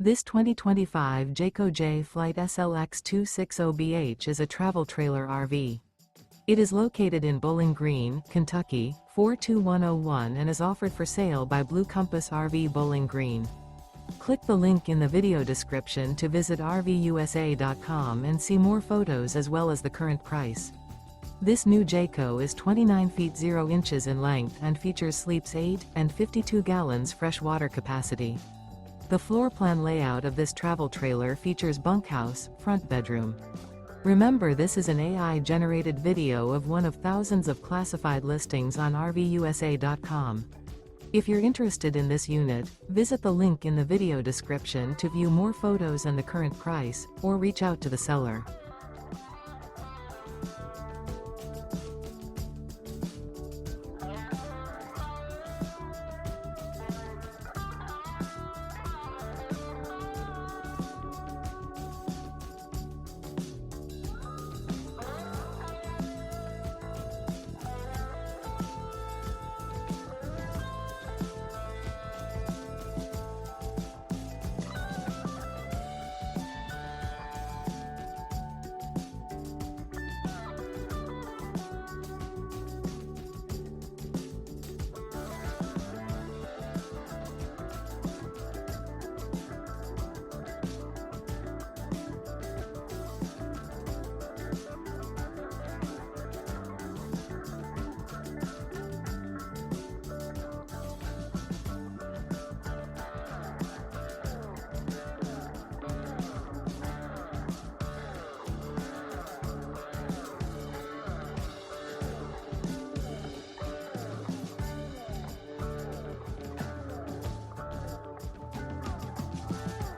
This 2025 Jayco Jay Flight SLX 260BH is a travel trailer RV. It is located in Bowling Green, Kentucky, 42101 and is offered for sale by Blue Compass RV Bowling Green. Click the link in the video description to visit RVUSA.com and see more photos as well as the current price. This new Jayco is 29 feet 0 inches in length and features sleeps 8 and 52 gallons fresh water capacity. The floor plan layout of this travel trailer features bunkhouse, front bedroom. Remember, this is an AI-generated video of one of thousands of classified listings on RVUSA.com. If you're interested in this unit, visit the link in the video description to view more photos and the current price, or reach out to the seller.